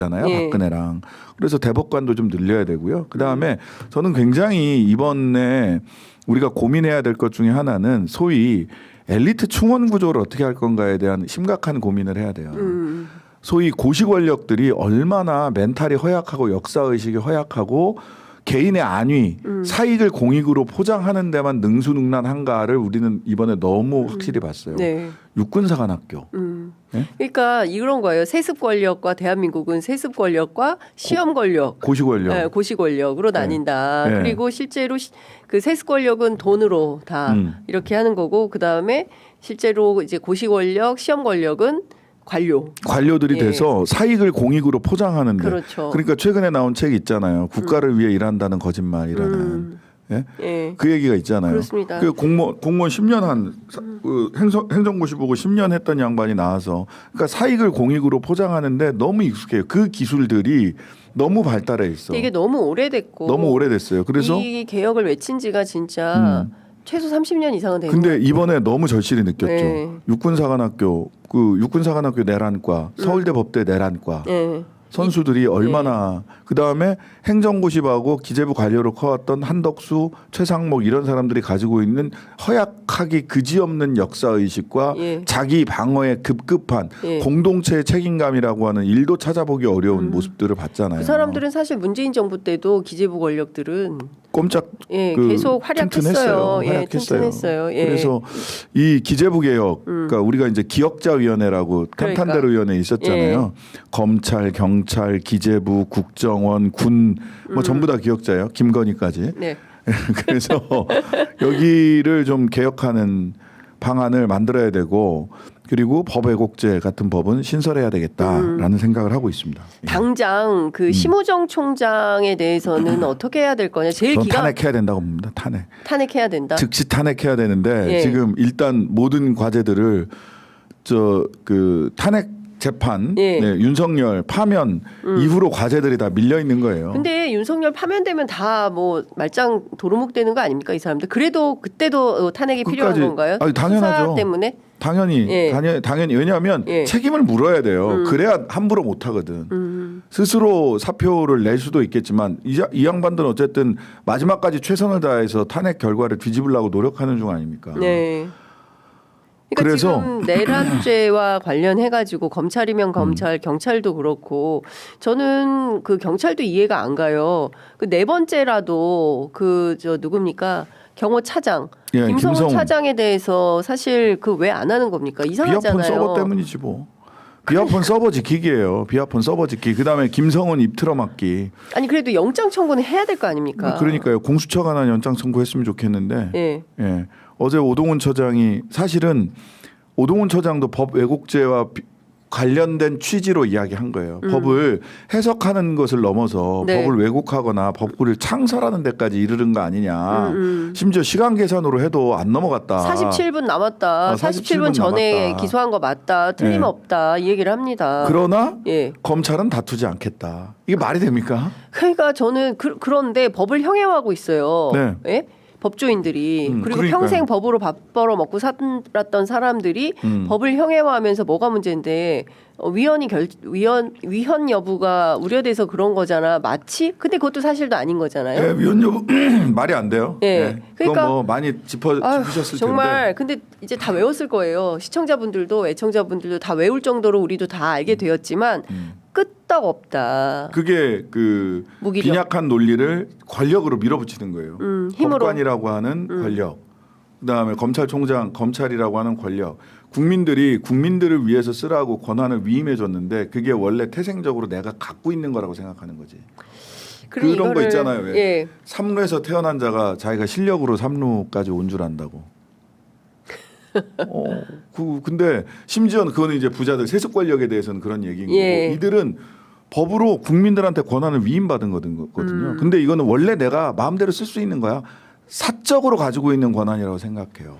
잖아요. 예. 박근혜랑. 그래서 대법관도 좀 늘려야 되고요. 그다음에 저는 굉장히 이번에 우리가 고민해야 될 것 중에 하나는 소위 엘리트 충원 구조를 어떻게 할 건가에 대한 심각한 고민을 해야 돼요. 소위 고시 권력들이 얼마나 멘탈이 허약하고 역사의식이 허약하고 개인의 안위, 사익을 공익으로 포장하는 데만 능수능란한가를 우리는 이번에 너무 확실히 봤어요. 네. 육군사관학교. 네? 그러니까 이런 거예요. 세습 권력과 대한민국은 세습 권력과 시험 권력, 고시 권력. 네, 고시 권력으로 나뉜다. 네. 그리고 실제로 그 세습 권력은 돈으로 다 이렇게 하는 거고, 그 다음에 실제로 이제 고시 권력, 시험 권력은 관료들이 예. 돼서 사익을 공익으로 포장하는데. 그렇죠. 그러니까 최근에 나온 책 있잖아요. 국가를 위해 일한다는 거짓말이라는. 예? 예. 그 얘기가 있잖아요. 그렇습니다. 그 공무원 10년 한 그 행정고시 보고 10년 했던 양반이 나와서 그러니까 사익을 공익으로 포장하는데 너무 익숙해요. 그 기술들이 너무 발달해 있어. 이게 너무 오래됐고 너무 오래됐어요. 그래서 이 개혁을 외친 지가 진짜 최소 30년 이상은 된 거예요. 근데 이번에 너무 절실히 느꼈죠. 네. 육군사관학교 육군사관학교 내란과 서울대 법대 내란과 네. 선수들이 얼마나 그다음에 행정고시하고 기재부 관료로 커왔던 한덕수, 최상목 이런 사람들이 가지고 있는 허약하기 그지없는 역사의식과 예. 자기 방어에 급급한 예. 공동체의 책임감이라고 하는 일도 찾아보기 어려운 모습들을 봤잖아요. 그 사람들은 사실 문재인 정부 때도 기재부 권력들은 꼼짝 예, 그 계속 활약했어요. 예, 활약했어요. 튼튼했어요. 예. 그래서 이 기재부 개혁, 그러니까 우리가 이제 기억자위원회라고 탄탄대로위원회 있었잖아요. 예. 검찰, 경찰, 기재부, 국정원, 군 뭐 전부 다 기억자예요. 김건희까지. 네. 그래서 여기를 좀 개혁하는 방안을 만들어야 되고 그리고 법외국제 같은 법은 신설해야 되겠다라는 생각을 하고 있습니다. 당장 그 심우정 총장에 대해서는 어떻게 해야 될 거냐? 제일 저는 탄핵해야 된다고 봅니다. 탄핵해야 된다. 즉시 탄핵해야 되는데 예. 지금 일단 모든 과제들을 그 탄핵 재판, 예. 네, 윤석열 파면 이후로 과제들이 다 밀려 있는 거예요. 근데 윤석열 파면되면 다 뭐 말짱 도루묵 되는 거 아닙니까 이 사람들? 그래도 그때도 탄핵이 필요한 건가요? 아니, 당연하죠. 수사 때문에? 당연히 예. 당연히 왜냐하면 예. 책임을 물어야 돼요. 그래야 함부로 못 하거든. 스스로 사표를 낼 수도 있겠지만 이 양반들은 어쨌든 마지막까지 최선을 다해서 탄핵 결과를 뒤집으려고 노력하는 중 아닙니까? 네. 그러니까 그래서 지금 내란죄와 관련해 가지고 검찰이면 검찰, 경찰도 그렇고 저는 그 경찰도 이해가 안 가요. 그 네 번째라도 그 누굽니까? 경호 차장, 예, 김성훈 차장에 대해서 사실 그 왜 안 하는 겁니까? 이상하잖아요. 비아폰 서버 때문이지 뭐. 비아폰 서버 지키기예요. 비아폰 서버 지키기. 그다음에 김성훈 입 틀어막기. 아니 그래도 영장 청구는 해야 될 거 아닙니까? 그러니까요. 공수처가 난 연장 청구했으면 좋겠는데. 예. 예. 어제 오동훈 처장이 사실은 오동훈 처장도 법 왜곡죄와 관련된 취지로 이야기한 거예요. 법을 해석하는 것을 넘어서 네. 법을 왜곡하거나 법을 창설하는 데까지 이르는 거 아니냐. 심지어 시간 계산으로 해도 안 넘어갔다. 47분 남았다. 47분 전에 남았다. 기소한 거 맞다. 틀림없다. 이 얘기를 합니다. 그러나 예. 검찰은 다투지 않겠다. 이게 말이 됩니까? 그러니까 저는 그런데 법을 형해화하고 있어요. 네. 예? 법조인들이 그리고 그러니까요. 평생 법으로 밥 벌어 먹고 살았던 사람들이 법을 형해화하면서 뭐가 문제인데 위헌 여부가 우려돼서 그런 거잖아. 마치 근데 그것도 사실도 아닌 거잖아요. 예, 위헌 여부 말이 안 돼요. 예. 예. 그러니까 그건 뭐 많이 짚으셨을 정말 텐데. 근데 이제 다 외웠을 거예요. 시청자분들도 애청자분들도 다 외울 정도로 우리도 다 알게 되었지만 끄떡없다. 그게 그 무기력. 빈약한 논리를 권력으로 밀어붙이는 거예요. 힘으로. 법관이라고 하는 권력, 그다음에 검찰총장, 검찰이라고 하는 권력. 국민들을 위해서 쓰라고 권한을 위임해줬는데 그게 원래 태생적으로 내가 갖고 있는 거라고 생각하는 거지. 그런 거 있잖아요. 왜? 예. 삼루에서 태어난 자가 자기가 실력으로 삼루까지 온 줄 안다고. 근데 심지어는 그거는 이제 부자들 세습 권력에 대해서는 그런 얘기인 예. 거고 이들은 법으로 국민들한테 권한을 위임받은 거거든요. 근데 이거는 원래 내가 마음대로 쓸 수 있는 거야. 사적으로 가지고 있는 권한이라고 생각해요.